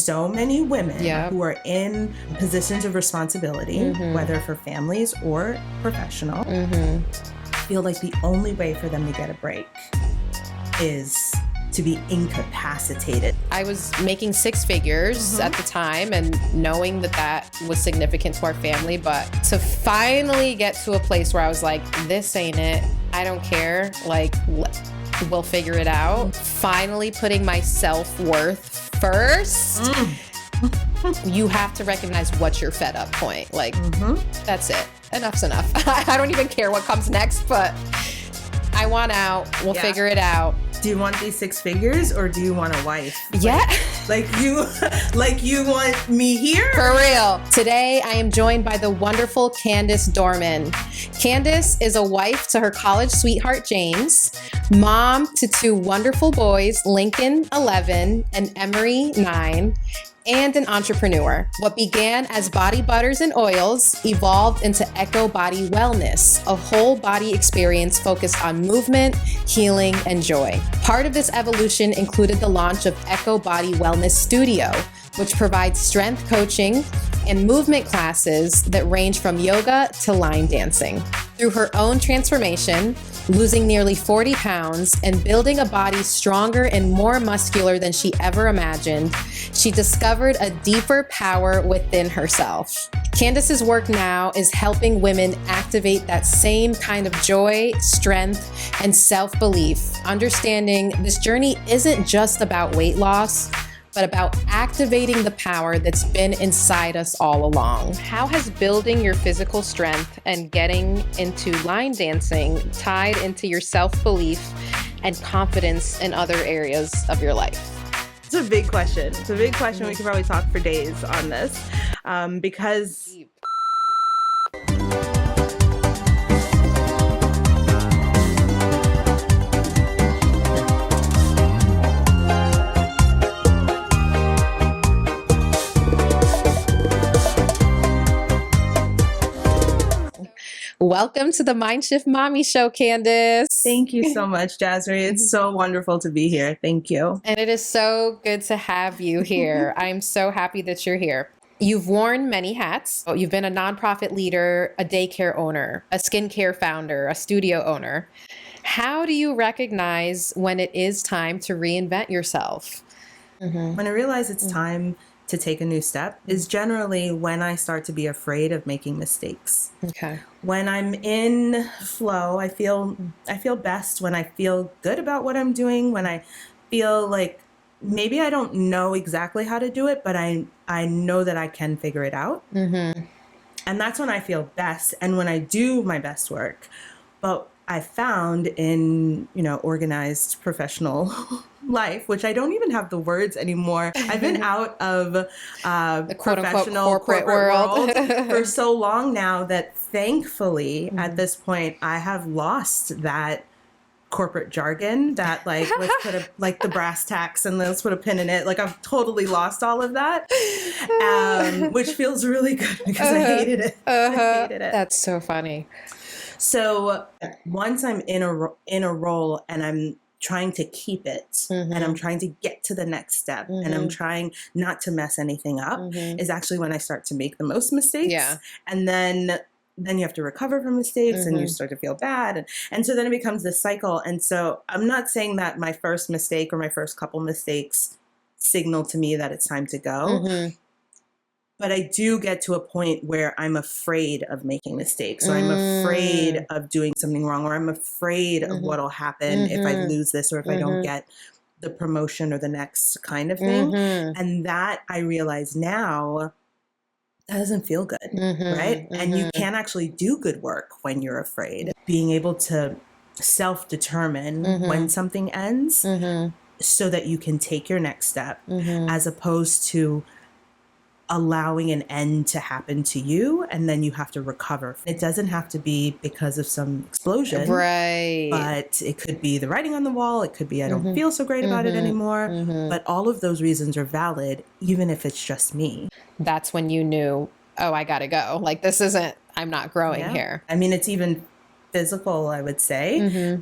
so many women who are in positions of responsibility, whether for families or professional, feel like the only way for them to get a break is to be incapacitated. I was making six figures at the time and knowing that that was significant to our family, but to finally get to a place where I was like, this ain't it. I don't care. Like, we'll figure it out. Finally putting my self-worth first. You have to recognize what's your fed up point. Like, that's it. Enough's enough. I don't even care what comes next, but I want out. We'll figure it out. Do you want these six figures or do you want a wife? Yeah. Like you want me here? For real. Today, I am joined by the wonderful Candice Dormon. Candice is a wife to her college sweetheart, James, mom to two wonderful boys, Lincoln, 11, and Emery, 9, and an entrepreneur. What began as body butters and oils evolved into Ekow Body Wellness, a whole body experience focused on movement, healing, and joy. Part of this evolution included the launch of Ekow Body Wellness Studio, which provides strength coaching and movement classes that range from yoga to line dancing. Through her own transformation, losing nearly 40 pounds and building a body stronger and more muscular than she ever imagined, she discovered a deeper power within herself. Candice's work now is helping women activate that same kind of joy, strength, and self-belief, understanding this journey isn't just about weight loss, but about activating the power that's been inside us all along. How has building your physical strength and getting into line dancing tied into your self-belief and confidence in other areas of your life? It's a big question. It's a big question. We could probably talk for days on this because... Deep. Welcome to the Mindshift Mami Show, Candice. Thank you so much, Jasree. It's so wonderful to be here. Thank you. And it is so good to have you here. I'm so happy that you're here. You've worn many hats. You've been a nonprofit leader, a daycare owner, a skincare founder, a studio owner. How do you recognize when it is time to reinvent yourself? When I realize it's time to take a new step is generally when I start to be afraid of making mistakes. Okay. When I'm in flow, I feel best when I feel good about what I'm doing, when I feel like maybe I don't know exactly how to do it, but I know that I can figure it out. And that's when I feel best and when I do my best work. But I found in, organized professional life, which I don't even have the words anymore. I've been out of the professional corporate world for so long now that thankfully at this point I have lost that corporate jargon that like let's put the brass tacks and let's put a pin in it. Like I've totally lost all of that, which feels really good because I hated it. I hated it. That's so funny. So once I'm in a role and I'm trying to keep it and I'm trying to get to the next step and I'm trying not to mess anything up is actually when I start to make the most mistakes. Yeah. And then you have to recover from mistakes and you start to feel bad. And so then it becomes this cycle. And so I'm not saying that my first mistake or my first couple mistakes signal to me that it's time to go. But I do get to a point where I'm afraid of making mistakes, or I'm afraid of doing something wrong, or I'm afraid of what'll happen if I lose this or if I don't get the promotion or the next kind of thing. And that I realize now, that doesn't feel good, right? And you can't actually do good work when you're afraid. Being able to self-determine when something ends so that you can take your next step as opposed to allowing an end to happen to you and then you have to recover. It doesn't have to be because of some explosion. Right. But it could be the writing on the wall. It could be I don't feel so great about it anymore. But all of those reasons are valid, even if it's just me. That's when you knew, oh, I gotta go. Like I'm not growing here. I mean, it's even physical, I would say.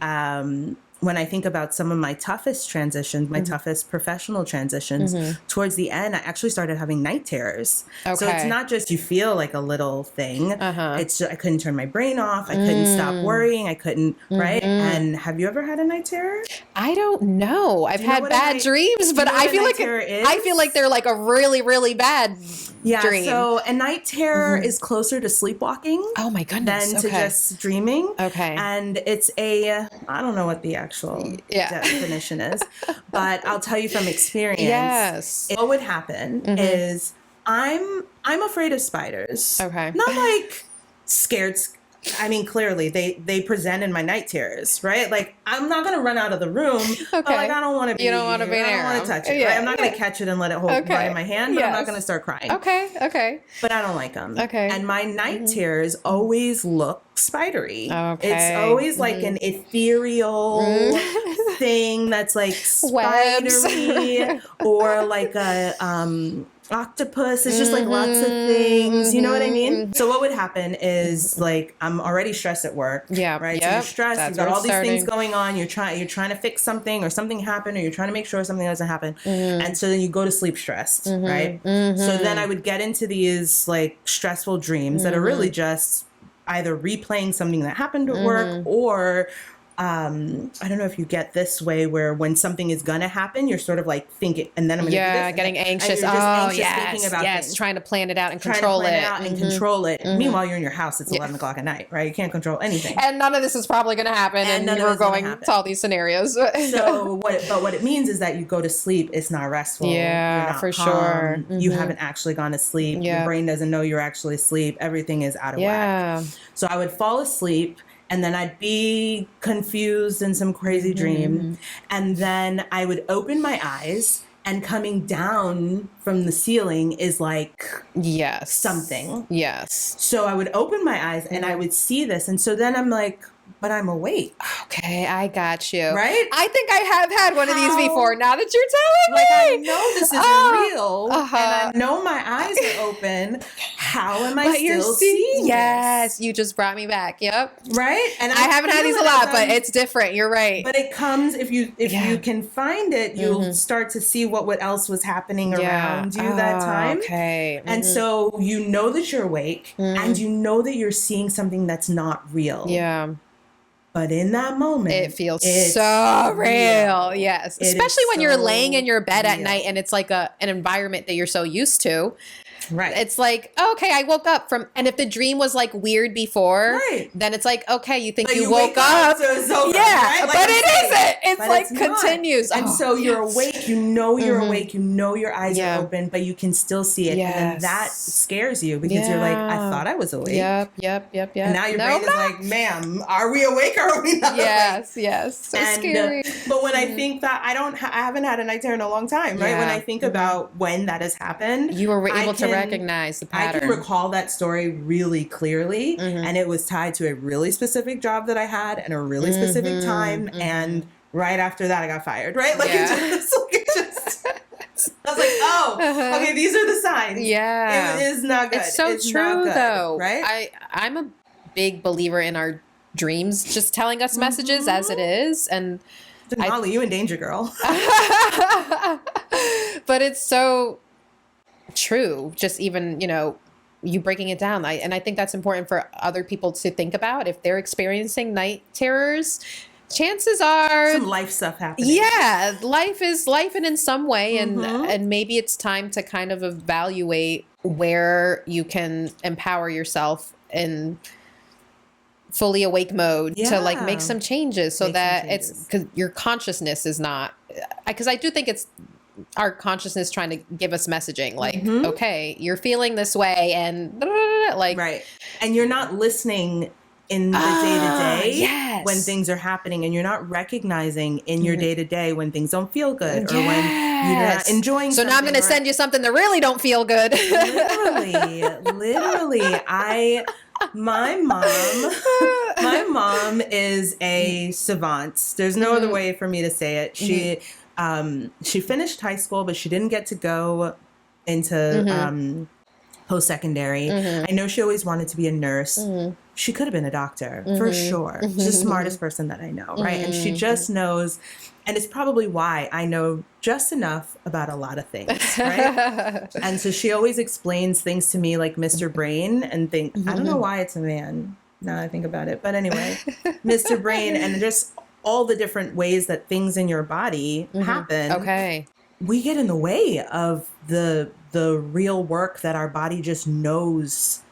when I think about some of my toughest transitions, my toughest professional transitions, towards the end, I actually started having night terrors. Okay. So it's not just you feel like a little thing. It's just, I couldn't turn my brain off. I couldn't stop worrying. I couldn't, right? And have you ever had a night terror? I don't know. I've had bad dreams, but I feel like they're like a really, really bad dream. So a night terror is closer to sleepwalking. Oh my goodness. Than to just dreaming. Okay. And it's I don't know what the actual definition is, but I'll tell you from experience. Yes. What would happen is I'm afraid of spiders. Okay. Not like scared. I mean, clearly they present in my night terrors, right? Like I'm not going to run out of the room, but like I don't want to be. You don't want to be there. I don't want to touch it. Right? I'm not going to catch it and let it hold right in my hand, but I'm not going to start crying. Okay. But I don't like them. Okay. And my night terrors always look spidery. Okay. It's always like an ethereal thing that's like spidery or like a octopus. It's just like lots of things. You know what I mean? So what would happen is like I'm already stressed at work. Yeah. Right. Yep. So you're stressed. That's You've got all these things going on. You're trying to fix something or something happened or you're trying to make sure something doesn't happen. And so then you go to sleep stressed. Right. So then I would get into these like stressful dreams that are really just either replaying something that happened at work or I don't know if you get this way where when something is gonna happen, you're sort of like thinking, and then I'm gonna do this, getting anxious. You're just anxious thinking about things. Trying to plan it out and control it. Control it. Meanwhile, you're in your house. It's 11 o'clock at night, right? You can't control anything. And none of this is probably going to happen. And you were going to all these scenarios. So what it means is that you go to sleep. It's not restful. Yeah, you're not for calm. sure. You haven't actually gone to sleep. Your brain doesn't know you're actually asleep. Everything is out of whack. So I would fall asleep. And then I'd be confused in some crazy dream. And then I would open my eyes and coming down from the ceiling is like something. Yes. So I would open my eyes and I would see this. And so then I'm like, but I'm awake. Okay, I got you. Right? I think I have had one of these before. Now that you're telling me. I know this is real. And I know my eyes are open. How am I still seeing Yes, you just brought me back. Yep. Right? And I haven't had these a lot, but it's different. You're right. But it comes, if you can find it, you'll start to see what else was happening around you that time. Okay. And so you know that you're awake and you know that you're seeing something that's not real. Yeah. But in that moment, it feels so real. Yes. Especially when you're laying in your bed at night and it's like an environment that you're so used to. Right. It's like, okay, I woke up from, and if the dream was like weird before, then it's like, okay, you think you woke up. So it's over, right? Like but it isn't. It's like continues. And so you're awake, you know you're awake, you know your eyes are open, but you can still see it. And then that scares you because you're like, I thought I was awake. Yep. And now your brain is like, ma'am, are we awake or are we not awake? Yes. So scary. But when I think that I haven't had a night terror in a long time, right? When I think about when that has happened, you were able to recognize the pattern. I can recall that story really clearly, and it was tied to a really specific job that I had and a really specific time, and right after that I got fired, right? Like it just I was like, okay, these are the signs. Yeah. It is not good. It's so true though. Right? I'm a big believer in our dreams just telling us messages as it is, and Molly, you in danger, girl. But it's so true. Just even, you breaking it down. And I think that's important for other people to think about. If they're experiencing night terrors, chances are some life stuff happening. Yeah, life is life in some way, and maybe it's time to kind of evaluate where you can empower yourself in fully awake mode to like make some changes it's because your consciousness is not, because I do think it's our consciousness trying to give us messaging like, okay, you're feeling this way and like, right. And you're not listening in the day-to-day when things are happening, and you're not recognizing in your day-to-day when things don't feel good or when you're not enjoying something. So now I'm going to send you something that really don't feel good. Literally. My mom is a savant. There's no other way for me to say it. She finished high school, but she didn't get to go into post-secondary. I know she always wanted to be a nurse. She could have been a doctor for sure. She's the smartest person that I know, right? And she just knows, and it's probably why I know just enough about a lot of things, right? And so she always explains things to me like Mr. Brain, and I don't know why it's a man now I think about it, but anyway, Mr. Brain, and just all the different ways that things in your body happen. Okay. We get in the way of the real work that our body just knows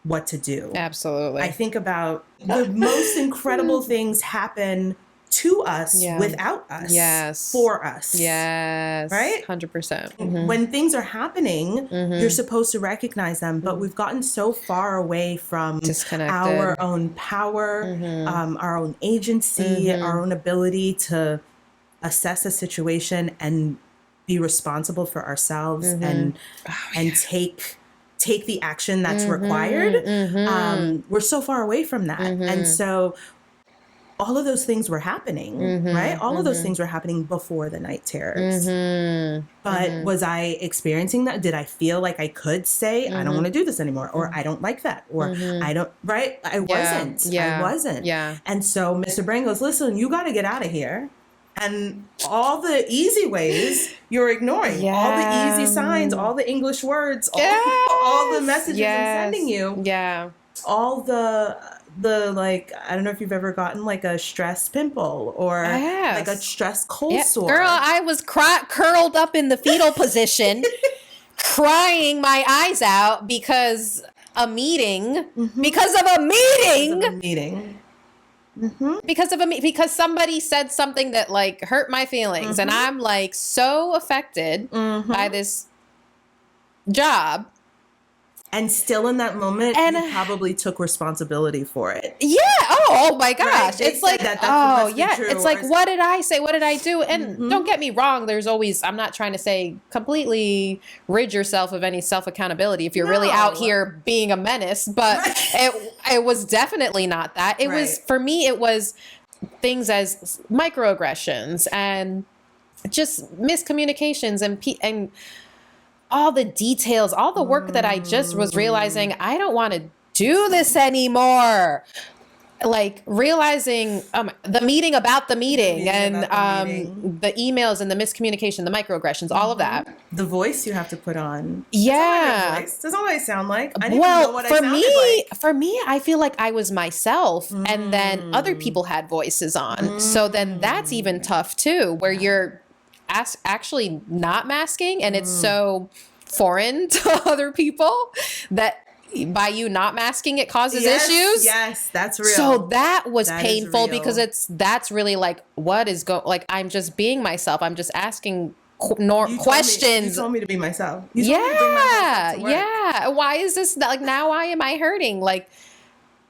what to do. Absolutely. I think about the most incredible things happen to us without us, for us. Yes. Right? 100%. When things are happening, you're supposed to recognize them, but we've gotten so far away from our own power, our own agency, our own ability to assess a situation and be responsible for ourselves and take the action that's required. We're so far away from that. And so all of those things were happening, right? All of those things were happening before the night terrors. But was I experiencing that? Did I feel like I could say, I don't want to do this anymore, or I don't like that, or I don't, right? I wasn't. I wasn't. And so Mr. Brain goes, listen, you got to get out of here. And all the easy ways you're ignoring, all the easy signs, all the English words, all the messages I'm sending you, all the like, I don't know if you've ever gotten like a stress pimple or like a stress cold sore. Girl, I was curled up in the fetal position, crying my eyes out because of a meeting. Because somebody said something that like hurt my feelings, and I'm like so affected by this job. And still in that moment, you probably took responsibility for it. Yeah. Oh my gosh. Right? It's like, it's like, what did I say? What did I do? And don't get me wrong. There's always, I'm not trying to say completely rid yourself of any self-accountability if you're really out here being a menace, but it was definitely not that. It was, for me, it was things as microaggressions and just miscommunications and all the details, all the work that I just was realizing, I don't want to do this anymore. Like realizing the meeting about the meeting and the emails and the miscommunication, the microaggressions, all of that. The voice you have to put on. Yeah. That's all I sound like. I didn't know what I sounded like. For me, I feel like I was myself and then other people had voices on. So then that's even tough too, where you're actually not masking, and it's so foreign to other people that by you not masking it causes issues. Yes, that's real. So that was painful because that's really like what is like I'm just being myself. I'm just asking questions. You told me to be myself. Yeah. Why is this like now? Why am I hurting? Like,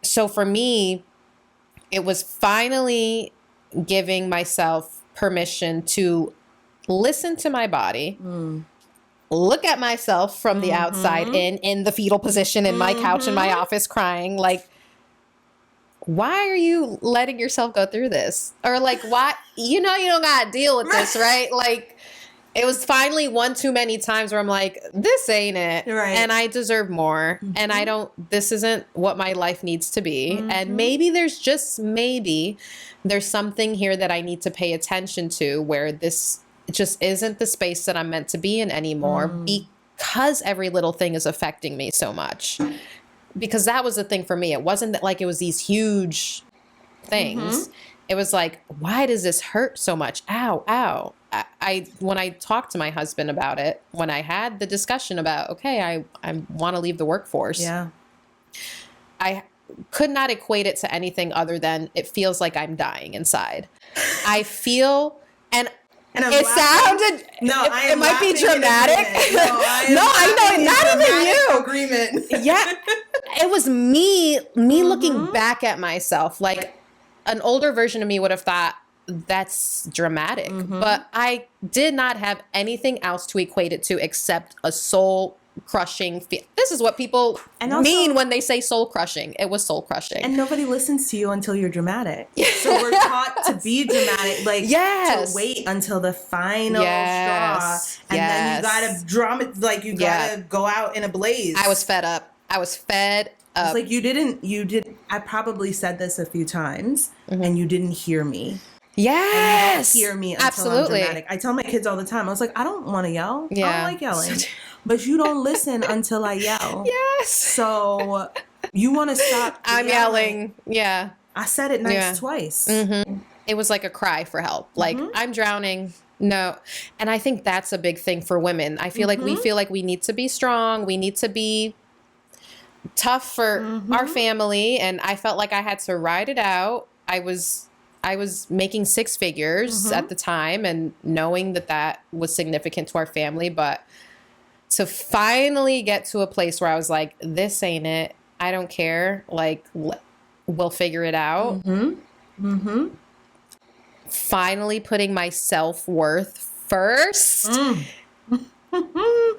so for me, it was finally giving myself permission to listen to my body, look at myself from the outside in the fetal position in my couch in my office crying, like, why are you letting yourself go through this? Or like, why, you don't gotta deal with this, right? Like, it was finally one too many times where I'm like, this ain't it. Right. And I deserve more. And this isn't what my life needs to be. And maybe there's something here that I need to pay attention to where this just isn't the space that I'm meant to be in anymore because every little thing is affecting me so much. Because that was the thing for me. It wasn't that like it was these huge things. It was like, why does this hurt so much? Ow, ow. When I talked to my husband about it, when I had the discussion about, okay, I want to leave the workforce. I could not equate it to anything other than it feels like I'm dying inside. I feel, and it sounded, it might be dramatic. I know, not even you. Agreement. Yeah. It was me looking back at myself. Like an older version of me would have thought that's dramatic, but I did not have anything else to equate it to except a soul crushing. This is what people And also, mean when they say soul crushing. It was soul crushing. And nobody listens to you until you're dramatic. So we're taught to be dramatic, like to wait until the final straw, and then you gotta drama, like you gotta go out in a blaze. I was fed up. It's like you did. I probably said this a few times, and you didn't hear me. Yes. And you don't hear me until Absolutely. I'm dramatic. I tell my kids all the time, I was like, I don't want to yell. Yeah. I don't like yelling. But you don't listen until I yell. Yes. So you want to stop I'm yelling. Yeah. I said it nice twice. Mm-hmm. It was like a cry for help. Like, I'm drowning. No. And I think that's a big thing for women. I feel like we feel like we need to be strong. We need to be tough for our family. And I felt like I had to ride it out. I was making six figures at the time and knowing that was significant to our family. But to finally get to a place where I was like, this ain't it. I don't care. Like, we'll figure it out. Finally putting my self-worth first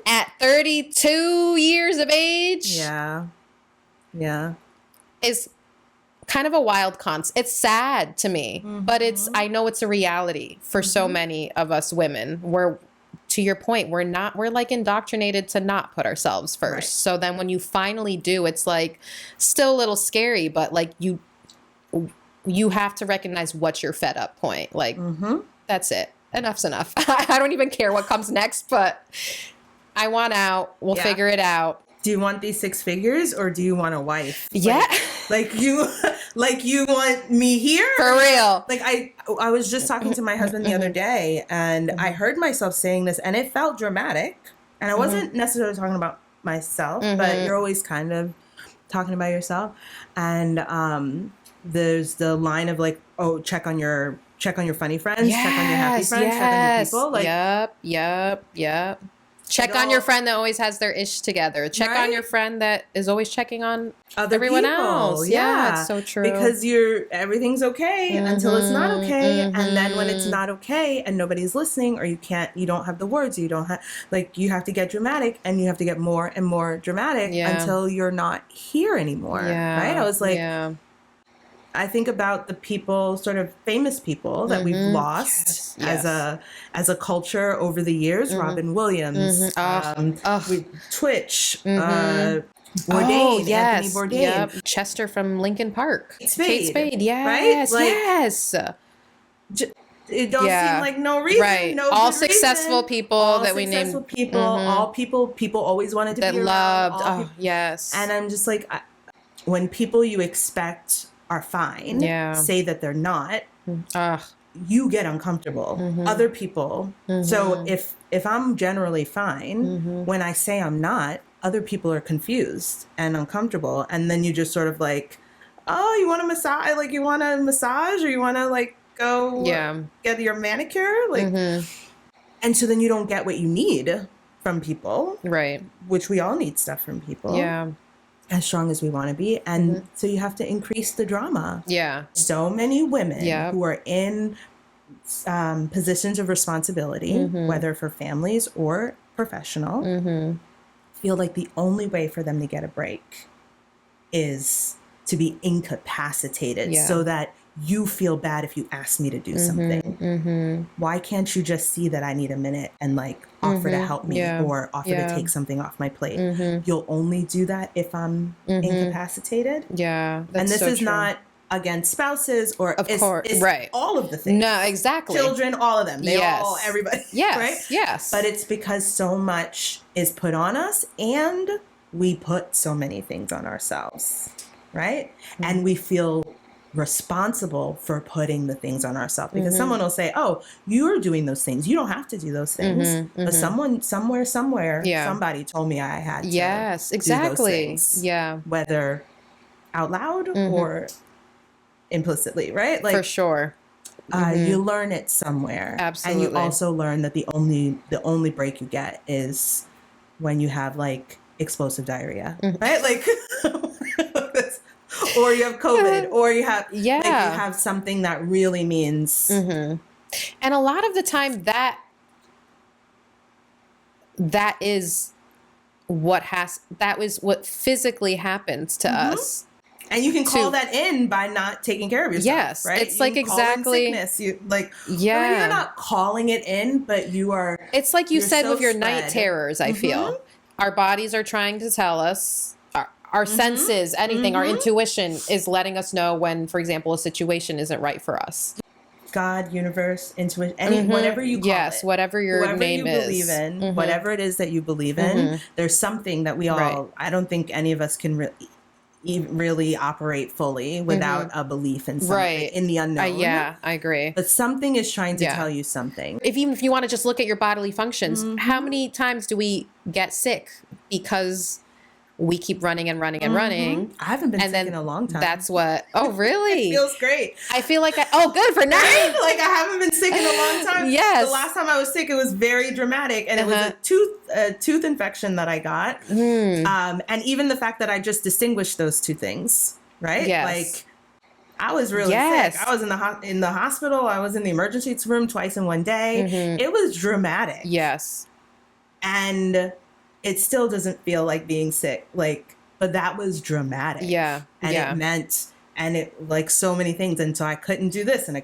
at 32 years of age. Yeah. Is kind of a wild concept. It's sad to me, but I know it's a reality for so many of us women. Where, to your point, we're like indoctrinated to not put ourselves first. Right. So then when you finally do, it's like still a little scary, but like you have to recognize what's your fed up point. Like, that's it. Enough's enough. I don't even care what comes next, but I want out. We'll figure it out. Do you want these six figures or do you want a wife? Yeah. Like you want me here? For real. Like I was just talking to my husband the other day and I heard myself saying this and it felt dramatic. And I wasn't necessarily talking about myself, but you're always kind of talking about yourself. And there's the line of like, oh, check on your funny friends, check on your happy friends, check on your people. Like, yep. Check on your friend that always has their ish together. Check on your friend that is always checking on everyone else. Yeah, it's so true. Because everything's okay until it's not okay. And then when it's not okay and nobody's listening or you don't have the words, you have to get dramatic and you have to get more and more dramatic until you're not here anymore. Right? I was like, I think about the people, sort of famous people that we've lost as a culture over the years. Robin Williams, Twitch, Bourdain, Anthony Bourdain, Chester from Linkin Park, Kate Spade, yes, right? Yes. It don't seem like no reason, right? No all good successful reason. people all that we named, successful people, all people always wanted to that be around, loved. Yes, and I'm just like, when people you expect are fine, say that they're not, you get uncomfortable. Other people, so if I'm generally fine, when I say I'm not, other people are confused and uncomfortable, and then you just sort of like, oh, you want a massage? Like, you want a massage, or you want to like go get your manicure, like, and so then you don't get what you need from people, right? Which we all need stuff from people, as strong as we want to be. And so you have to increase the drama. Yeah. So many women who are in positions of responsibility, whether for families or professional, feel like the only way for them to get a break is to be incapacitated so that you feel bad if you ask me to do something. Why can't you just see that I need a minute and like offer to help me or offer to take something off my plate? You'll only do that if I'm incapacitated. Yeah. And this is not against spouses or of course, right? All of the things. No, exactly. Children, all of them. They all, everybody. Yes. Right? Yes. But it's because so much is put on us and we put so many things on ourselves. Right? And we feel responsible for putting the things on ourselves because someone will say, oh, you're doing those things, you don't have to do those things, but someone somewhere somebody told me I had to do those things, whether out loud or implicitly, right? Like, for sure. You learn it somewhere. Absolutely. And you also learn that the only break you get is when you have like explosive diarrhea, right? Like or you have COVID, or you have like, you have something that really means. And a lot of the time that is that was what physically happens to us. And you can call that in by not taking care of yourself. Yes, right? it's you like exactly sickness. You you're not calling it in, but you are. It's like you said with your night spread. terrors. I feel our bodies are trying to tell us. Our senses, anything, our intuition is letting us know when, for example, a situation isn't right for us. God, universe, intuition, whatever you call it. Whatever your name is. Whatever you believe in, whatever it is that you believe in, there's something that we all, I don't think any of us can really operate fully without a belief in something, in the unknown. Yeah, I agree. But something is trying to tell you something. Even if you want to just look at your bodily functions, how many times do we get sick because we keep running and running and running? I haven't been sick in a long time. That's what. Oh, really? It feels great. I feel like good for now. Like I haven't been sick in a long time. Yes. The last time I was sick, it was very dramatic, and it was a tooth infection that I got. And even the fact that I just distinguished those two things, right? Yes. Like I was really sick. I was in the hospital. I was in the emergency room twice in one day. It was dramatic. Yes. And it still doesn't feel like being sick, but that was dramatic. Yeah. And it meant, and it like so many things. And so I couldn't do this and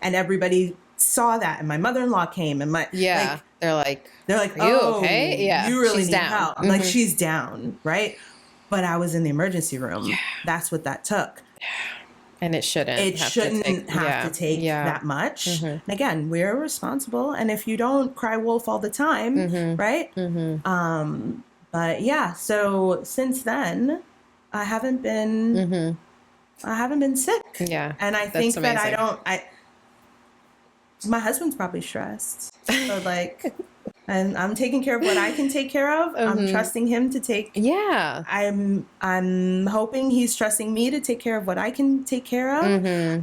and everybody saw that. And my mother-in-law came and they're like, are you okay? Yeah. You really she's need down. help. Like she's down. Right. But I was in the emergency room. Yeah. That's what that took. And it shouldn't. Have to take that much. And again, we're responsible. And if you don't cry wolf all the time, right? But yeah, so since then, I haven't been sick. Yeah. And I think that my husband's probably stressed. So and I'm taking care of what I can take care of. I'm trusting him to take. Yeah. I'm hoping he's trusting me to take care of what I can take care of.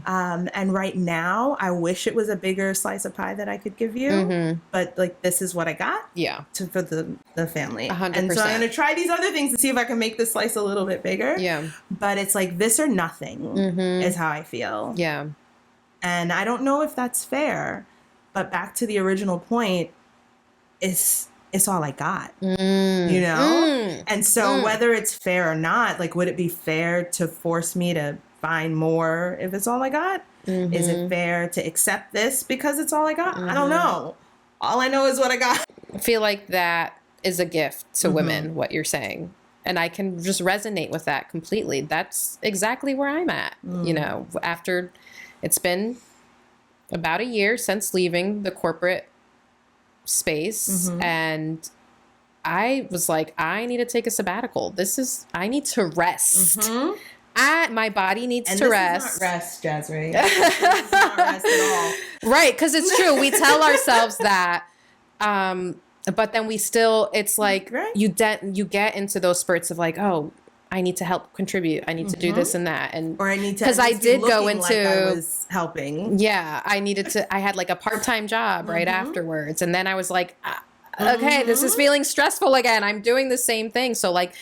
And right now, I wish it was a bigger slice of pie that I could give you. But this is what I got. Yeah. For the family. 100%. And so I'm going to try these other things to see if I can make this slice a little bit bigger. Yeah. But it's like this or nothing is how I feel. Yeah. And I don't know if that's fair. But back to the original point. It's all I got, you know? And so whether it's fair or not, would it be fair to force me to find more if it's all I got? Is it fair to accept this because it's all I got? I don't know. All I know is what I got. I feel like that is a gift to women, what you're saying. And I can just resonate with that completely. That's exactly where I'm at, you know, after it's been about a year since leaving the corporate space and I was like, I need to take a sabbatical. I need to rest. My body needs to rest. Is not rest, Jasree. This is not rest at all. Right, because it's true. We tell ourselves that, but then we still. It's like you get into those spurts of oh, I need to help contribute. I need to do this and that, or I need to because I did go into I was helping. Yeah, I needed to. I had a part-time job right afterwards, and then I was like, okay, this is feeling stressful again. I'm doing the same thing, so I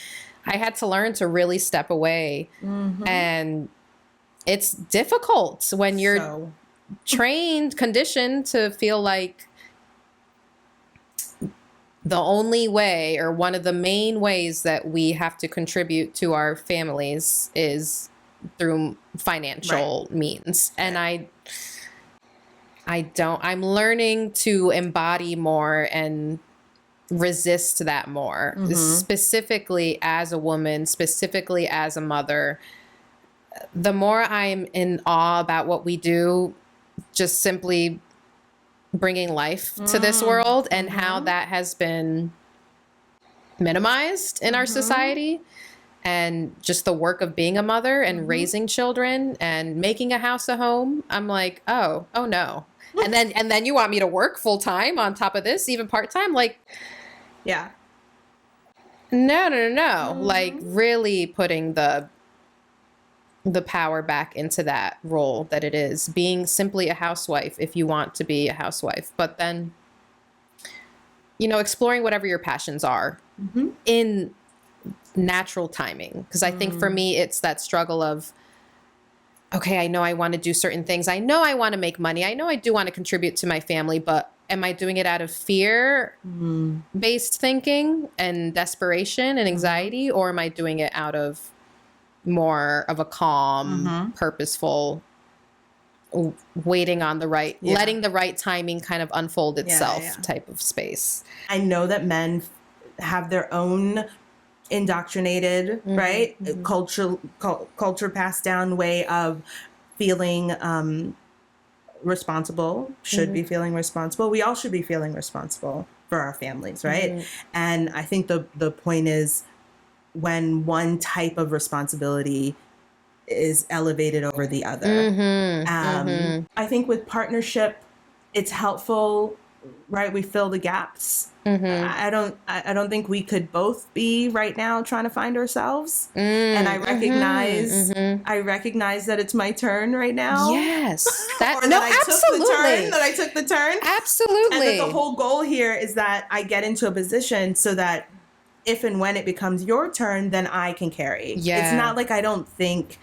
had to learn to really step away, and it's difficult when you're trained, conditioned to feel like the only way or one of the main ways that we have to contribute to our families is through financial means. And I'm learning to embody more and resist that more, specifically as a woman, specifically as a mother. The more I'm in awe about what we do, just simply bringing life to this world and how that has been minimized in our society, and just the work of being a mother and raising children and making a house a home. I'm like, oh no. And then you want me to work full time on top of this, even part time? Yeah. No. Really putting the power back into that role that it is, being simply a housewife if you want to be a housewife, but then, exploring whatever your passions are in natural timing. Because I think for me, it's that struggle of, okay, I know I want to do certain things. I know I want to make money. I know I do want to contribute to my family, but am I doing it out of fear based thinking and desperation and anxiety, or am I doing it out of more of a calm, purposeful, waiting on the right, letting the right timing kind of unfold itself type of space? I know that men have their own indoctrinated, right? Culture passed down way of feeling responsible, should be feeling responsible. We all should be feeling responsible for our families, right? And I think the point is when one type of responsibility is elevated over the other. I think with partnership, it's helpful, right? We fill the gaps. I don't think we could both be right now trying to find ourselves. And I recognize that it's my turn right now. Yes. That I took the turn. Absolutely. And that the whole goal here is that I get into a position so that if and when it becomes your turn, then I can carry. Yeah. It's not like I don't think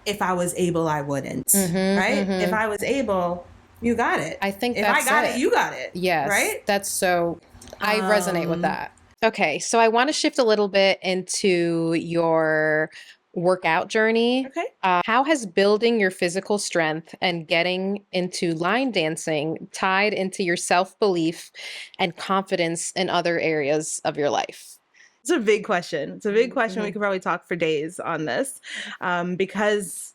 if I was able, I wouldn't, right? If I was able, you got it. I think if I got it, you got it. Yes. Right? That's so, I resonate with that. Okay. So I want to shift a little bit into your workout journey. Okay. How has building your physical strength and getting into line dancing tied into your self-belief and confidence in other areas of your life? It's a big question. It's a big question. We could probably talk for days on this because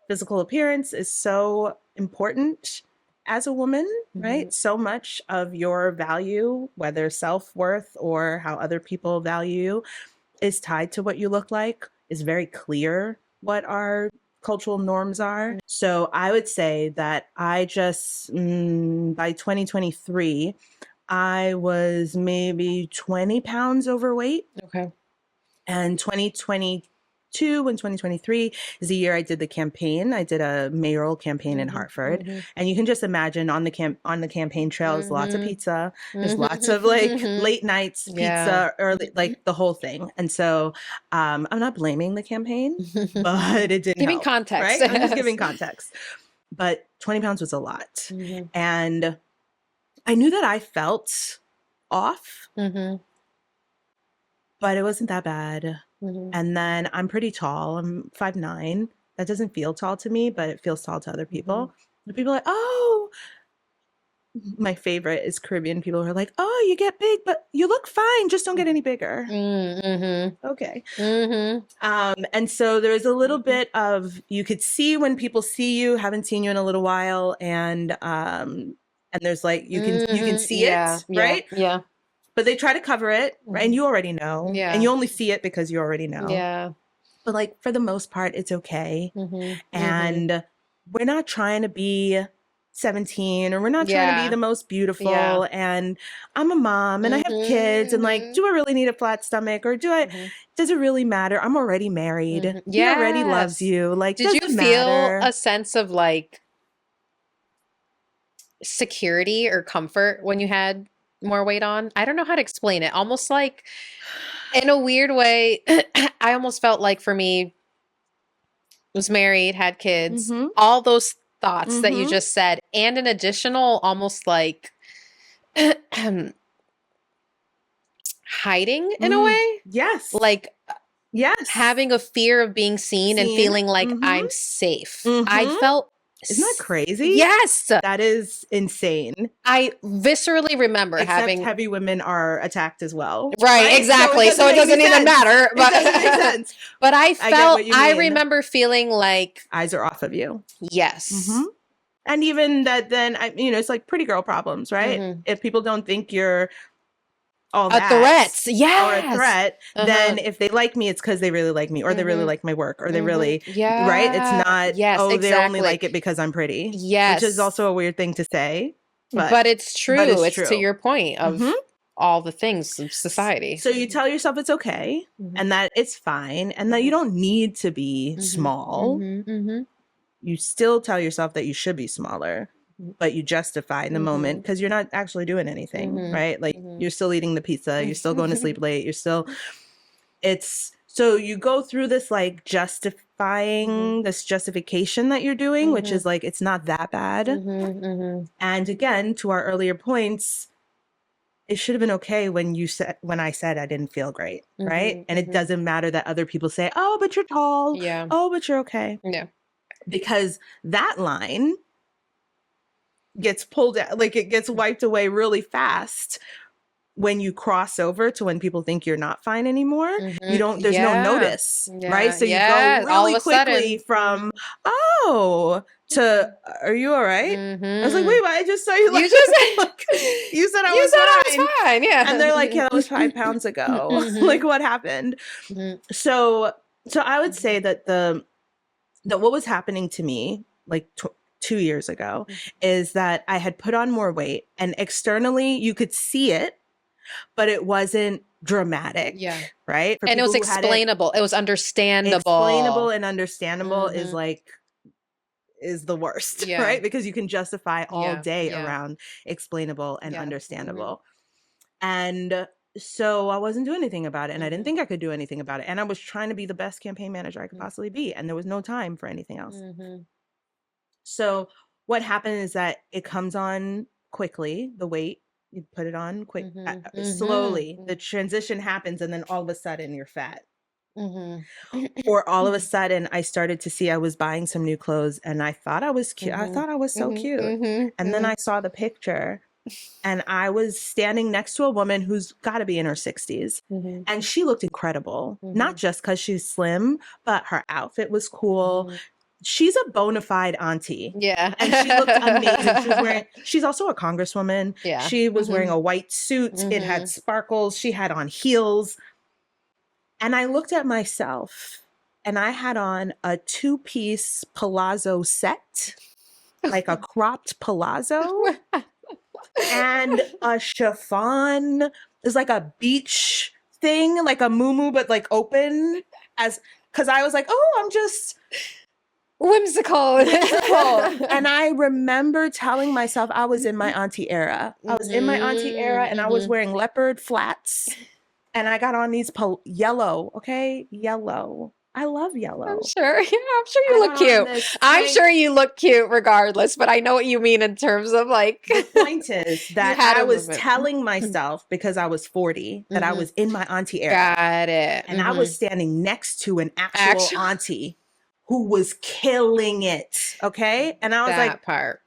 physical appearance is so important as a woman, right? So much of your value, whether self-worth or how other people value you, is tied to what you look like. It's very clear what our cultural norms are. So I would say that I just, by 2023, I was maybe 20 pounds overweight. Okay. And 2022 and 2023 is the year I did the campaign. I did a mayoral campaign in Hartford. And you can just imagine on the campaign trail, there's lots of pizza. There's lots of like late nights pizza, early, like the whole thing. And so I'm not blaming the campaign, but it didn't Giving help, context. right? I'm just giving context. But 20 pounds was a lot. And I knew that I felt off, but it wasn't that bad. And then I'm pretty tall. I'm 5'9". That doesn't feel tall to me, but it feels tall to other people. And people are like, oh, my favorite is Caribbean people who are like, oh, you get big, but you look fine. Just don't get any bigger. Okay. And so there's a little bit of, you could see when people see you, haven't seen you in a little while. And there's like, you can see it, right? Yeah. But they try to cover it, right? And you already know. Yeah. And you only see it because you already know. Yeah. But like, for the most part, it's okay. And we're not trying to be 17 or we're not trying to be the most beautiful. Yeah. And I'm a mom and I have kids and like, do I really need a flat stomach or does it really matter? I'm already married. He already loves you. Like, did you feel a sense of like security or comfort when you had more weight on? I don't know how to explain it. Almost like in a weird way, I almost felt like for me, was married, had kids, all those thoughts that you just said, and an additional almost like hiding in a way. Yes. Like, yes. Having a fear of being seen. And feeling like I'm safe. I felt, isn't that crazy? Yes. That is insane. I viscerally remember having heavy women are attacked as well. Right? Exactly. So it doesn't even matter. But it doesn't make sense. But I remember feeling like eyes are off of you. Yes. And even that then, it's like pretty girl problems, right? If people don't think you're all that, a threat, or a threat, then if they like me, it's because they really like me, or they really like my work, or they really, right? It's not, they only like it because I'm pretty. Yes. Which is also a weird thing to say. But it's true. It's to your point of all the things of society. So you tell yourself it's okay, and that it's fine, and that you don't need to be small. You still tell yourself that you should be smaller. But you justify in the moment because you're not actually doing anything, right? Like you're still eating the pizza, you're still going to sleep late, it's So you go through this like justifying, this justification that you're doing, which is like, it's not that bad. And again, to our earlier points, it should have been okay when I said I didn't feel great, right? And it doesn't matter that other people say, "Oh, but you're tall." Yeah. "Oh, but you're okay." Yeah. Because that line gets pulled out, like it gets wiped away really fast when you cross over to when people think you're not fine anymore. You don't, there's no notice, right? So you go really quickly from, "Oh," to, "Are you all right?" I was like, "Wait, I just saw you. Like, you said I was fine. Yeah. And they're like, "Yeah, that was 5 pounds ago." Like, what happened? So I would say that that what was happening to me like 2 years ago is that I had put on more weight, and externally you could see it, but it wasn't dramatic. Yeah. Right. And it was explainable. It was understandable. Explainable and understandable is the worst, right? Because you can justify all day around explainable and understandable. And so I wasn't doing anything about it, and I didn't think I could do anything about it. And I was trying to be the best campaign manager I could possibly be, and there was no time for anything else. So what happened is that it comes on quickly, the weight. You put it on quick, slowly. The transition happens, and then all of a sudden you're fat. Or all of a sudden I started to see I was buying some new clothes, and I thought I was cute. I thought I was so cute. And then I saw the picture, and I was standing next to a woman who's got to be in her 60s. And she looked incredible, not just because she's slim, but her outfit was cool. She's a bona fide auntie. Yeah. And she looked amazing. She's also a congresswoman. Yeah. She was wearing a white suit. It had sparkles. She had on heels. And I looked at myself, and I had on a 2-piece palazzo set, like a cropped palazzo, and a chiffon. It was like a beach thing, like a muumuu, but like open, because I was like, "Oh, I'm just whimsical." And I remember telling myself I was in my auntie era. I was in my auntie era, and I was wearing leopard flats, and I got on these yellow. Okay, yellow. I love yellow. I'm sure you look cute. I'm sure you look cute regardless, but I know what you mean in terms of like. The point is that I was telling myself, because I was 40, that I was in my auntie era. Got it. And I was standing next to an actual auntie who was killing it. Okay. And I was like, part.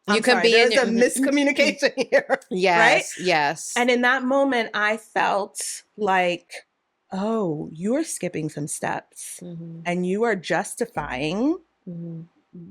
There's a miscommunication here. Yes. Right? Yes. And in that moment, I felt like, oh, you're skipping some steps, and you are justifying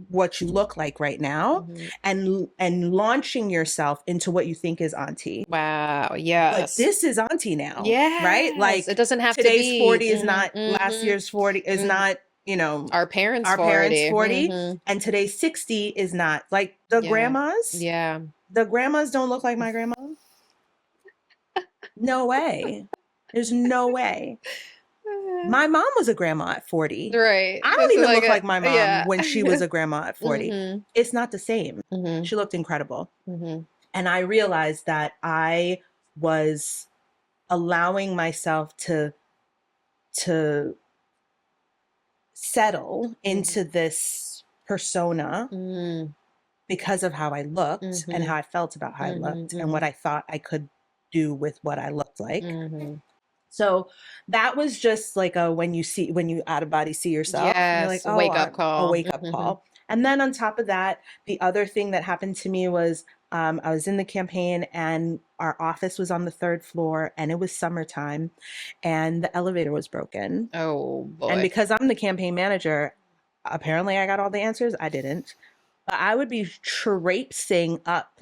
what you look like right now, and launching yourself into what you think is auntie. Wow. Yes. But this is auntie now. Yeah. Right? Like, it doesn't have to be. Today's 40 is not last year's 40 is not, our parents' 40, and today's 60 is not. Like the grandmas. Yeah. The grandmas don't look like my grandma. No way. There's no way. My mom was a grandma at 40. Right. I don't even look like my mom when she was a grandma at 40. It's not the same. She looked incredible. And I realized that I was allowing myself to settle into this persona because of how I looked and how I felt about how I looked and what I thought I could do with what I looked like. So that was just like when you out of body see yourself. Yes, you're like, a wake-up call. A wake-up call. And then on top of that, the other thing that happened to me was I was in the campaign, and our office was on the 3rd floor, and it was summertime, and the elevator was broken. Oh, boy. And because I'm the campaign manager, apparently I got all the answers. I didn't. But I would be traipsing up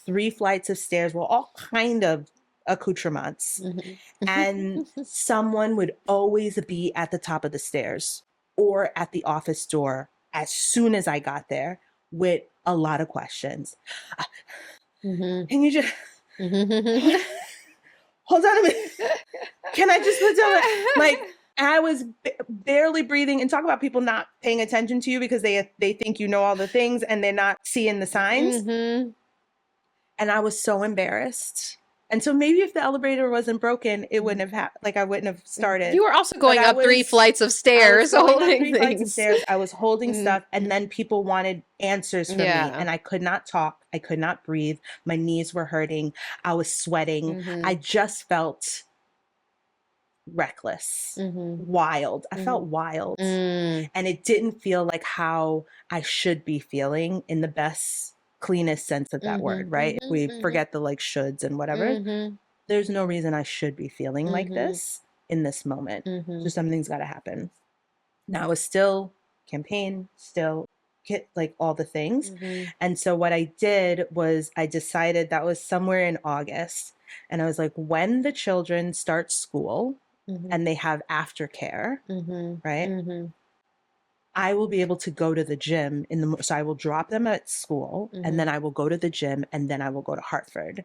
3 flights of stairs, well, all kind of accoutrements. And someone would always be at the top of the stairs or at the office door as soon as I got there with a lot of questions. Can you just hold on a minute? Can I just put down like I was barely breathing, and talk about people not paying attention to you because they think you know all the things and they're not seeing the signs. And I was so embarrassed. And so maybe if the elevator wasn't broken, it wouldn't have happened. Like I wouldn't have started. You were also going up 3 flights of stairs, holding things. Flights of stairs. I was holding stuff, and then people wanted answers from me, and I could not talk. I could not breathe. My knees were hurting. I was sweating. I just felt reckless, wild. I felt wild, and it didn't feel like how I should be feeling in the best, cleanest sense of that word, right? If we forget the like shoulds and whatever, there's no reason I should be feeling like this in this moment. So something's got to happen. Now I was still campaign, still get like all the things. And so what I did was I decided, that was somewhere in August, and I was like, when the children start school and they have aftercare, right? I will be able to go to the gym so I will drop them at school, and then I will go to the gym, and then I will go to Hartford,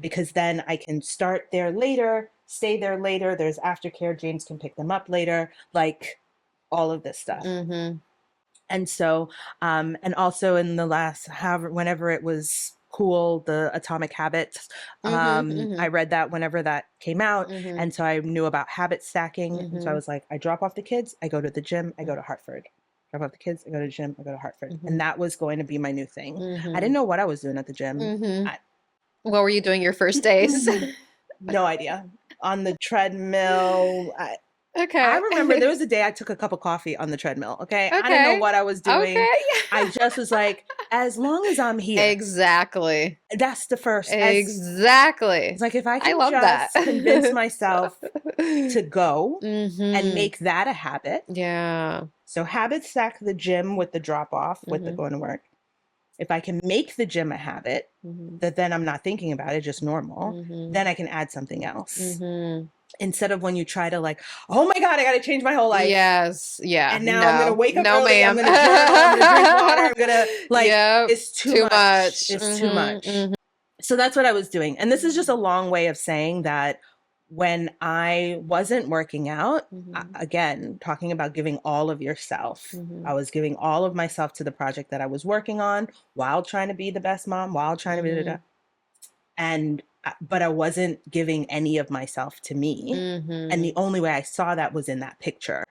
because then I can start there later, stay there later. There's aftercare. James can pick them up later, like all of this stuff. And so, and also in the last, whenever it was cool, the Atomic Habits, I read that whenever that came out. And so I knew about habit stacking. And so I was like, I drop off the kids, I go to the gym, I go to Hartford. Drop off the kids, I go to the gym, I go to Hartford. And that was going to be my new thing. I didn't know what I was doing at the gym. What were you doing your first days? No idea. On the treadmill. Okay. I remember there was a day I took a cup of coffee on the treadmill. Okay. I didn't know what I was doing. I just was like, as long as I'm here. Exactly. That's the first. Exactly. It's like, if I can just convince myself to go and make that a habit. Yeah. So habit stack the gym with the drop off, with the going to work. If I can make the gym a habit, that then I'm not thinking about it, just normal, then I can add something else. Instead of when you try to like, oh my God, I got to change my whole life. Yes. Yeah. And now I'm going to wake up early. I'm going to journal. I'm going to drink water. I'm going to like, it's too much. It's too much. So that's what I was doing. And this is just a long way of saying that when I wasn't working out, again, talking about giving all of yourself, I was giving all of myself to the project that I was working on while trying to be the best mom, while trying to be but I wasn't giving any of myself to me. And the only way I saw that was in that picture.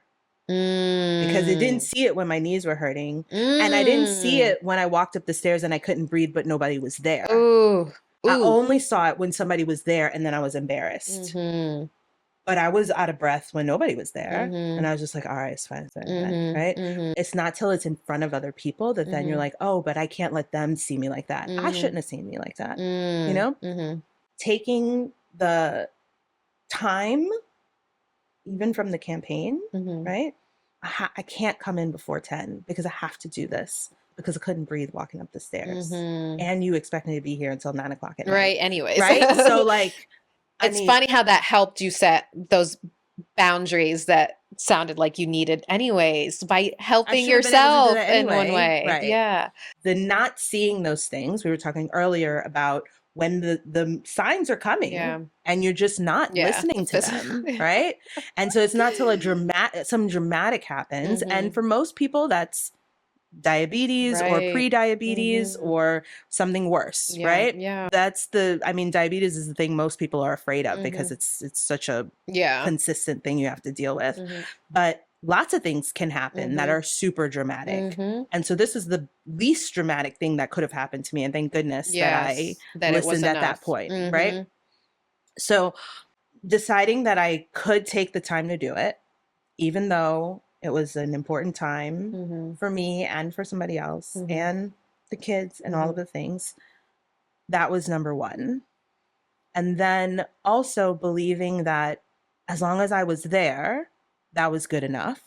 Because I didn't see it when my knees were hurting. And I didn't see it when I walked up the stairs and I couldn't breathe, but nobody was there. I only saw it when somebody was there, and then I was embarrassed. But I was out of breath when nobody was there. And I was just like, all right, it's fine. It's fine, right? It's not till it's in front of other people that then you're like, oh, but I can't let them see me like that. I shouldn't have seen me like that. You know? Taking the time, even from the campaign, right? I can't come in before 10 because I have to do this, because I couldn't breathe walking up the stairs. And you expect me to be here until 9 o'clock at night. Right. Anyways. Right. So like, it's funny how that helped you set those boundaries that sounded like you needed anyways, by helping yourself in one way. Right. Yeah. The not seeing those things, we were talking earlier about when the signs are coming and you're just not listening to them. Right. And so it's not till something dramatic happens. And for most people, that's diabetes or pre-diabetes or something worse, right? Yeah. That's diabetes is the thing most people are afraid of because it's such a consistent thing you have to deal with. But lots of things can happen that are super dramatic. And so this is the least dramatic thing that could have happened to me. And thank goodness that I listened at that point, right? So deciding that I could take the time to do it, even though it was an important time for me and for somebody else and the kids and all of the things, that was number one. And then also believing that as long as I was there, that was good enough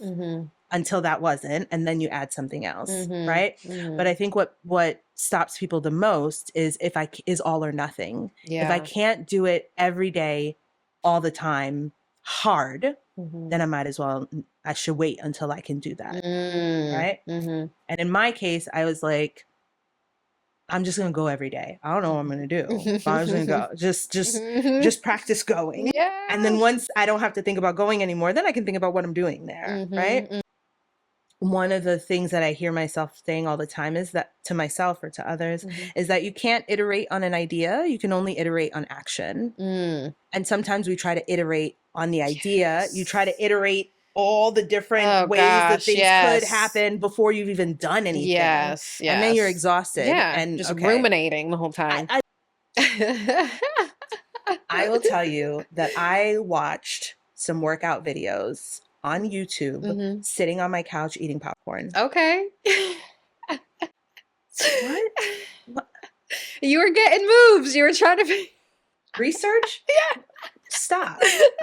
until that wasn't. And then you add something else, right? But I think what stops people the most is is all or nothing. If I can't do it every day, all the time, hard, then I should wait until I can do that. Right. And in my case, I was like, I'm just going to go every day. I don't know what I'm going to do. But I'm just going to go. Just practice going. And then once I don't have to think about going anymore, then I can think about what I'm doing there. Right. one of the things that I hear myself saying all the time is that to myself or to others is that you can't iterate on an idea. You can only iterate on action. And sometimes we try to iterate on the idea. You try to iterate all the different ways that things could happen before you've even done anything. Yes. And then you're exhausted. Yeah. And just ruminating the whole time. I will tell you that I watched some workout videos on YouTube sitting on my couch eating popcorn. Okay. What? You were getting moves. You were trying to be... Research? Yeah. Stop.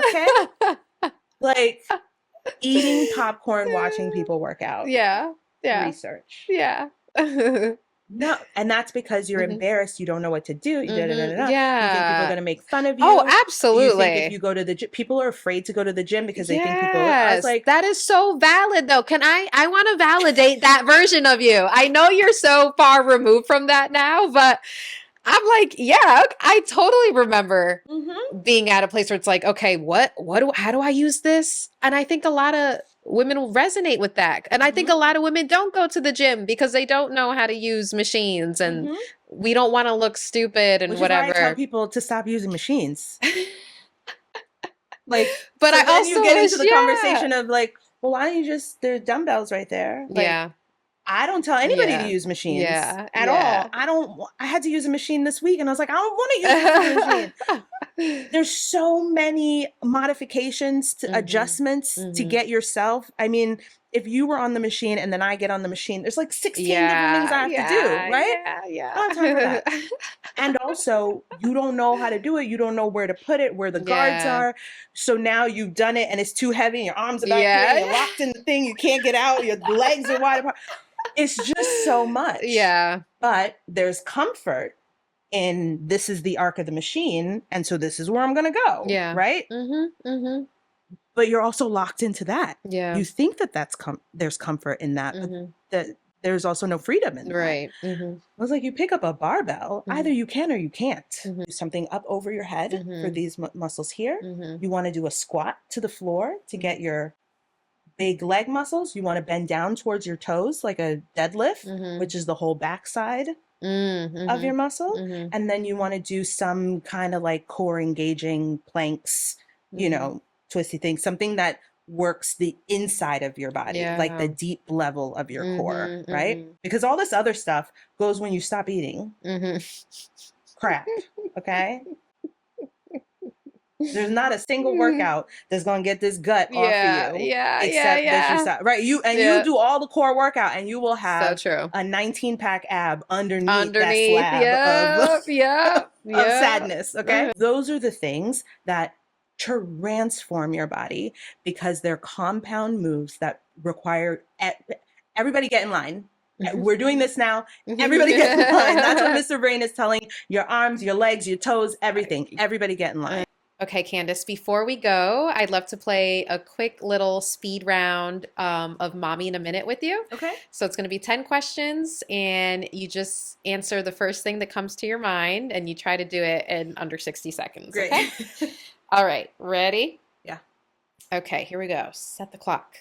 Okay? Like eating popcorn, watching people work out. Yeah. Research. Yeah. No, and that's because you're embarrassed. You don't know what to do. You Yeah. You think people are going to make fun of you. Oh, absolutely. You think if you go to the gym, people are afraid to go to the gym because they think people. I was like, that is so valid, though. I want to validate that version of you. I know you're so far removed from that now, but I'm like, yeah, I totally remember being at a place where it's like, okay, how do I use this? And I think a lot of women will resonate with that. And I think a lot of women don't go to the gym because they don't know how to use machines, and we don't want to look stupid and whatever. Which is why I tell people to stop using machines. Like, but so I also you get into the conversation of like, well, why don't you there's dumbbells right there? Like, I don't tell anybody to use machines at all. I had to use a machine this week and I was like, I don't want to use a machine. There's so many modifications to adjustments to get yourself. I mean, if you were on the machine and then I get on the machine, there's like 16 different things I have to do, right? Yeah. I don't have time for that. And also, you don't know how to do it. You don't know where to put it, where the guards are. So now you've done it and it's too heavy and your arms are back here, you're locked in the thing, you can't get out, your legs are wide apart. It's just so much. Yeah. But there's comfort in this is the arc of the machine, and so this is where I'm going to go. Yeah. Right? But you're also locked into that. Yeah. You think that there's comfort in that, but that there's also no freedom in that. Right. I was like, you pick up a barbell, either you can or you can't. Do something up over your head for these muscles here. You want to do a squat to the floor to get your big leg muscles. You want to bend down towards your toes like a deadlift, which is the whole backside of your muscle. And then you want to do some kind of like core engaging planks, you know, twisty thing, something that works the inside of your body, like the deep level of your core, right? Because all this other stuff goes when you stop eating crap, okay? There's not a single workout that's gonna get this gut off of you, except that you stop. Right? You do all the core workout, and you will have a 19-pack ab underneath that slab of sadness. Okay, those are the things that transform your body because they're compound moves that require everybody get in line. We're doing this now. Everybody get in line. That's what Mr. Brain is telling your arms, your legs, your toes, everything. Everybody get in line. Okay, Candice, before we go, I'd love to play a quick little speed round of Mommy in a Minute with you. Okay. So it's going to be 10 questions, and you just answer the first thing that comes to your mind, and you try to do it in under 60 seconds. Great. Okay? All right, ready? Yeah. Okay, here we go. Set the clock.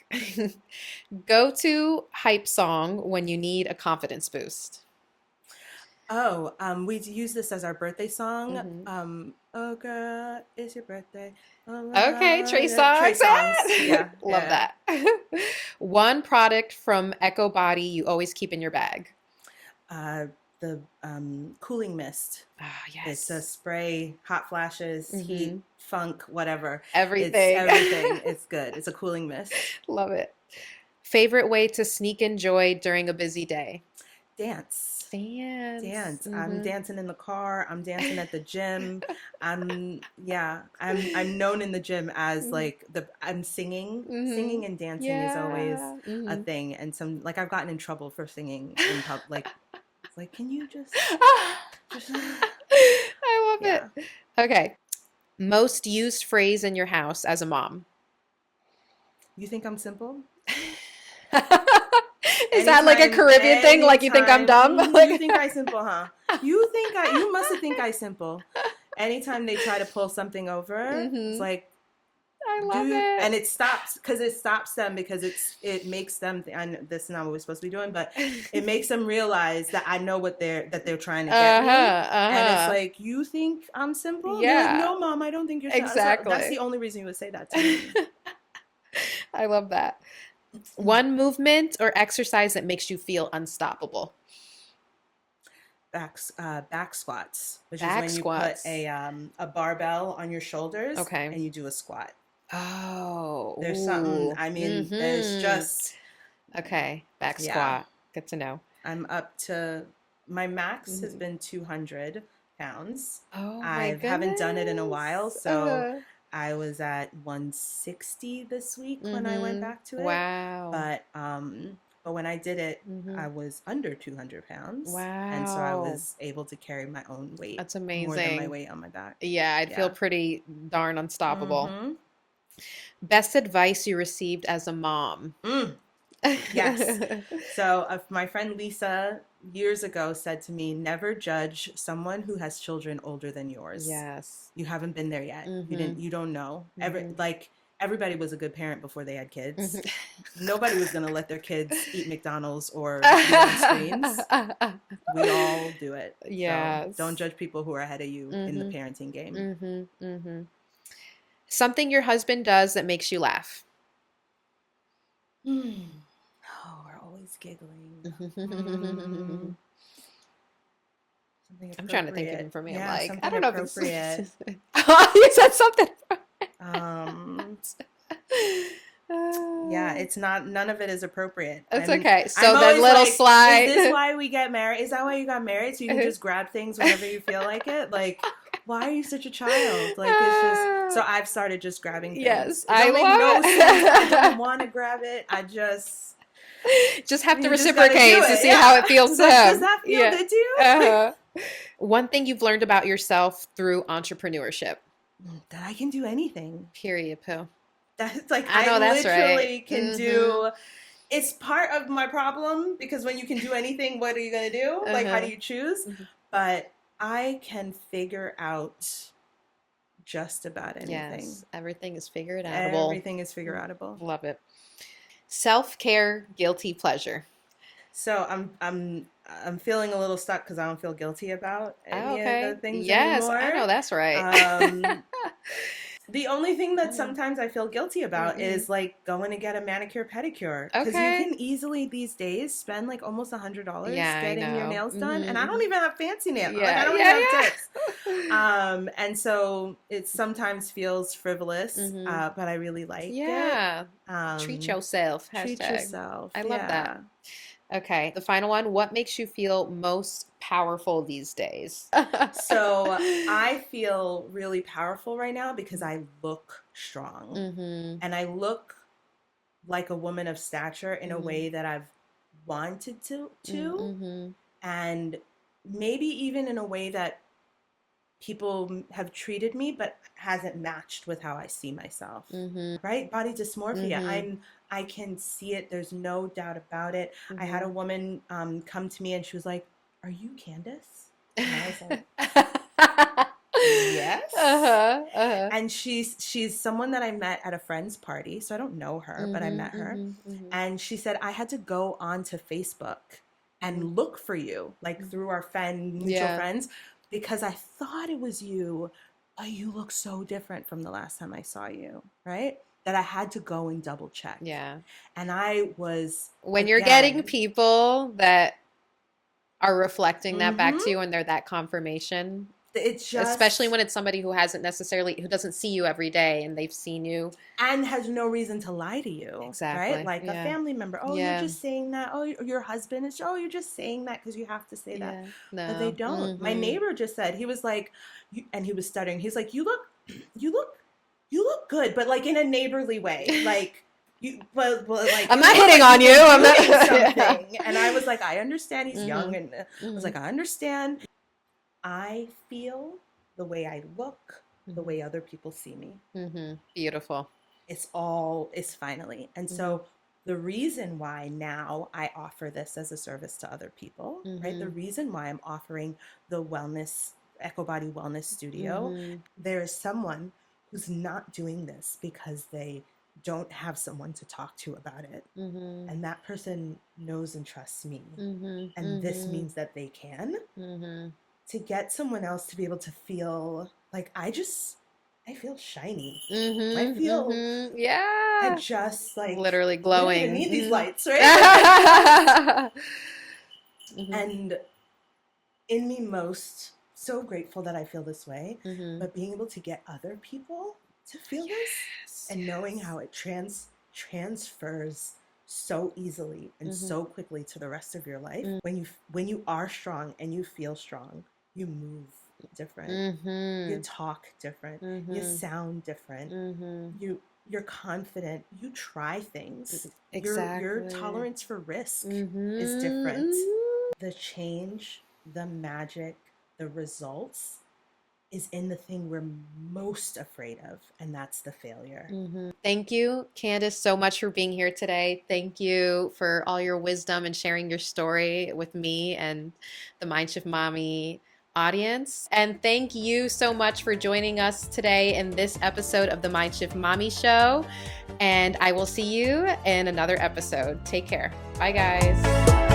Go to hype song when you need a confidence boost. Oh, we use this as our birthday song. Oh, girl, it's your birthday. Oh, okay, Trey Songz. Yeah, love that. One product from Ekow Body you always keep in your bag. The cooling mist. Ah, yes. It's a spray, hot flashes, heat, funk, whatever. Everything. It's everything. It's good. It's a cooling mist. Love it. Favorite way to sneak in joy during a busy day? Dance. I'm dancing in the car. I'm dancing at the gym. I'm known in the gym as like I'm singing. Singing and dancing is always a thing. And I've gotten in trouble for singing in public. It's like, can you just I love it. Okay. Most used phrase in your house as a mom? You think I'm simple? Is that like a Caribbean thing? Like you think I'm dumb? You think I simple, huh? You must think I simple. Anytime they try to pull something over, it's like, I love it. And it stops them because it makes them, and this is not what we're supposed to be doing, but it makes them realize that I know what they're trying to get me. And it's like, you think I'm simple? Yeah. Like, no, Mom, I don't think you're simple. Exactly. So that's the only reason you would say that to me. I love that. One movement or exercise that makes you feel unstoppable. Back squats, which is when you put a barbell on your shoulders, and you do a squat. Oh, there's something. I mean, there's just back squat. Good to know. I'm up to my max has been 200 pounds. Oh, I haven't done it in a while, so I was at 160 this week when I went back to it. Wow. But when I did it, I was under 200 pounds. Wow. And so I was able to carry my own weight. That's amazing. More than my weight on my back. Yeah, I'd feel pretty darn unstoppable. Best advice you received as a mom? Yes. So my friend Lisa years ago said to me, never judge someone who has children older than yours. Yes. You haven't been there yet. You don't know. Everybody was a good parent before they had kids. Nobody was going to let their kids eat McDonald's or be on screens. We all do it. Yes. So don't judge people who are ahead of you in the parenting game. Something your husband does that makes you laugh. Oh, we're always giggling. I'm trying to think of it for me. Yeah, I'm like, I don't know if it's appropriate. You said something. Yeah, it's not. None of it is appropriate. That's okay. So the little slide. Is this why we get married? Is that why you got married? So you can just grab things whenever you feel like it? Like, why are you such a child? Like, it's just. So I've started just grabbing things. Yes, I love it. Sense. I don't want to grab it. I just have to reciprocate to see how it feels to him. Does that feel good to you? One thing you've learned about yourself through entrepreneurship. That I can do anything. Period, Pooh. That's like, I know that's literally right. can do. It's part of my problem because when you can do anything, what are you going to do? Like, how do you choose? But I can figure out just about anything. Yes, everything is figure outable. Everything is figure outable. Love it. Self-care, guilty pleasure. So I'm feeling a little stuck because I don't feel guilty about any of the things anymore. I know that's right. The only thing that sometimes I feel guilty about is like going to get a manicure pedicure because you can easily these days spend like almost $100 getting your nails done, and I don't even have fancy nails. Like, I don't even have tips. And so it sometimes feels frivolous, but I really like it. Treat yourself. Treat yourself. I love that. Okay, the final one. What makes you feel most powerful these days? So I feel really powerful right now because I look strong. And I look like a woman of stature in a way that I've wanted to. And maybe even in a way that people have treated me but hasn't matched with how I see myself. Right? Body dysmorphia. I can see it. There's no doubt about it. I had a woman come to me and she was like, "Are you Candice?" And I was like, "Yes." And she's someone that I met at a friend's party. So I don't know her, but I met her. And she said, "I had to go onto Facebook and look for you, like through our mutual friends, because I thought it was you, but you look so different from the last time I saw you." Right? That I had to go and double check. Yeah. And I was... When you're getting people that are reflecting that back to you and they're that confirmation, it's just... Especially when it's somebody who who doesn't see you every day and they've seen you. And has no reason to lie to you. Exactly. Right? Like a family member. Oh, you're just saying that. Oh, your husband is... Oh, you're just saying that because you have to say that. No. But they don't. My neighbor just said, he was like... And he was stuttering. He's like, you look good, but like in a neighborly way. Like but like I'm not hitting on you. I'm not something. And I was like, I understand he's young, and I was like, I understand. I feel the way I look, the way other people see me. Beautiful. It's finally. And so the reason why now I offer this as a service to other people, right? The reason why I'm offering the Ekow Body Wellness Studio, there is someone who's not doing this because they don't have someone to talk to about it. And that person knows and trusts me. And this means that they can. To get someone else to be able to feel like I feel shiny. I feel I just like literally glowing. I don't even need these lights, right? And in me most, so grateful that I feel this way, but being able to get other people to feel this and knowing how it transfers so easily and so quickly to the rest of your life. When you are strong and you feel strong, you move different, you talk different, you sound different, you're confident, you try things. Exactly. Your tolerance for risk is different. The change, the magic, the results is in the thing we're most afraid of, and that's the failure. Thank you, Candice, so much for being here today. Thank you for all your wisdom and sharing your story with me and the Mindshift Mami audience. And thank you so much for joining us today in this episode of the Mindshift Mami Show. And I will see you in another episode. Take care. Bye, guys.